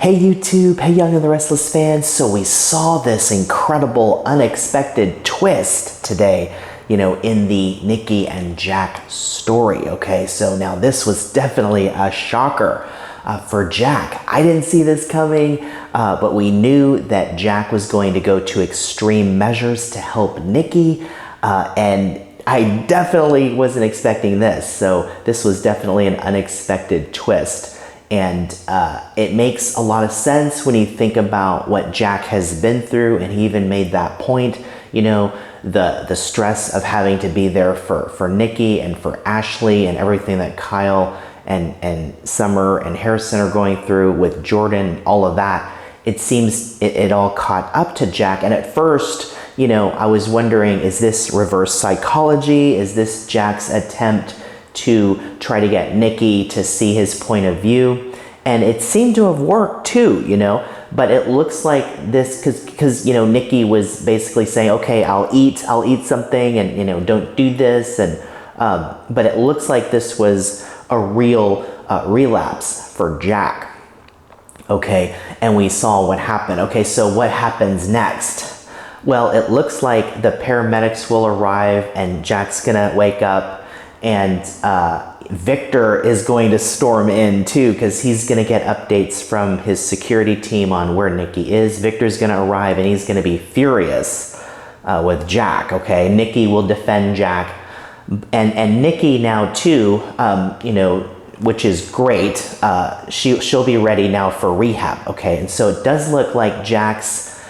Hey YouTube, hey Young and the Restless fans. So we saw this incredible, unexpected twist today, in the Nikki and Jack story, okay? So now this was definitely a shocker for Jack. I didn't see this coming, but we knew that Jack was going to go to extreme measures to help Nikki, and I definitely wasn't expecting this. So this was definitely an unexpected twist. And it makes a lot of sense when you think about what Jack has been through, and he even made that point, the stress of having to be there for Nikki and for Ashley and everything that Kyle and Summer and Harrison are going through with Jordan, all of that. It seems it all caught up to Jack. And at first, I was wondering, is this reverse psychology? Is this Jack's attempt to try to get Nikki to see his point of view? And it seemed to have worked too, but it looks like this, because Nikki was basically saying, okay, I'll eat something, and don't do this, and but it looks like this was a real relapse for Jack. Okay, and we saw what happened. Okay, so what happens next? Well, it looks like the paramedics will arrive and Jack's gonna wake up, and Victor is going to storm in too, because he's going to get updates from his security team on where Nikki is. Victor's going to arrive and he's going to be furious with Jack, okay? Nikki will defend Jack. And Nikki now too, which is great, she'll be ready now for rehab, okay? And so it does look like Jack's,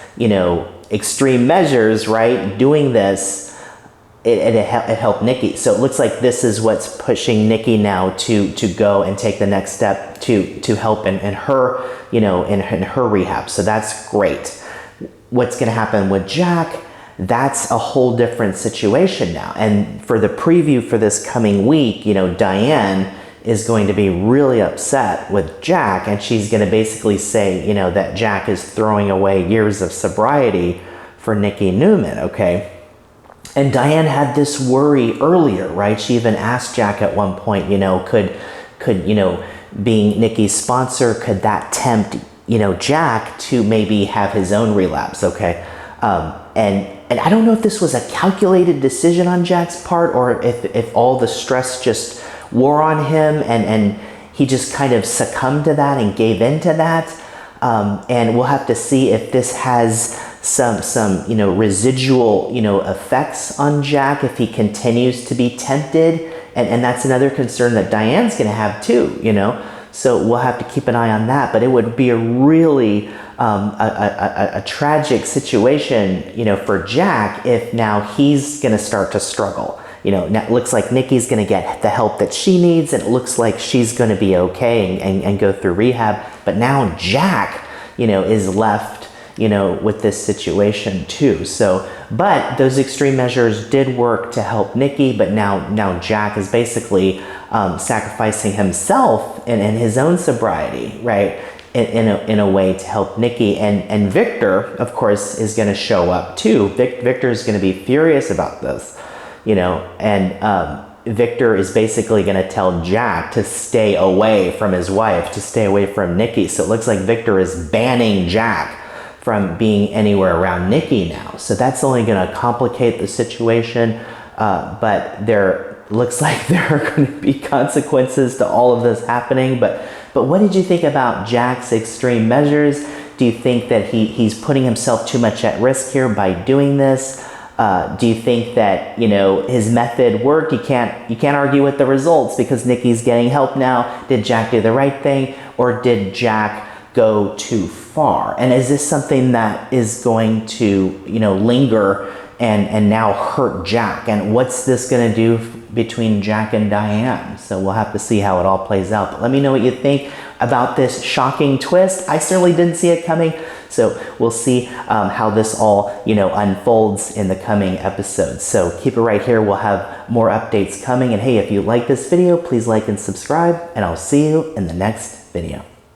extreme measures, right? Doing this, it helped Nikki. So it looks like this is what's pushing Nikki now to go and take the next step to help in her, in her rehab. So that's great. What's going to happen with Jack? That's a whole different situation now. And for the preview for this coming week, Diane is going to be really upset with Jack, and she's going to basically say, that Jack is throwing away years of sobriety for Nikki Newman, okay? And Diane had this worry earlier, right? She even asked Jack at one point, could being Nikki's sponsor, could that tempt, Jack to maybe have his own relapse, okay? And I don't know if this was a calculated decision on Jack's part, or if all the stress just wore on him and he just kind of succumbed to that and gave in to that. And we'll have to see if this has some residual effects on Jack if he continues to be tempted, and that's another concern that Diane's going to have too, so we'll have to keep an eye on that. But it would be a really a tragic situation for Jack if now he's going to start to struggle. Now it looks like Nikki's going to get the help that she needs, and it looks like she's going to be okay and go through rehab, but now Jack is left with this situation too. So, but those extreme measures did work to help Nikki, but now Jack is basically sacrificing himself and his own sobriety, right, in a way to help Nikki. And Victor, of course, is going to show up too. Victor is going to be furious about this, and Victor is basically going to tell Jack to stay away from his wife, to stay away from Nikki. So it looks like Victor is banning Jack from being anywhere around Nikki now. So that's only going to complicate the situation, but there looks like there are going to be consequences to all of this happening. But what did you think about Jack's extreme measures? Do you think that he's putting himself too much at risk here by doing this? Do you think that his method worked? You can't argue with the results because Nikki's getting help now. Did Jack do the right thing, or did Jack go too far? And is this something that is going to linger and now hurt Jack? And what's this going to do between Jack and Diane? So we'll have to see how it all plays out. But let me know what you think about this shocking twist. I certainly didn't see it coming. So we'll see how this all unfolds in the coming episodes. So keep it right here. We'll have more updates coming. And hey, if you like this video, please like and subscribe, and I'll see you in the next video.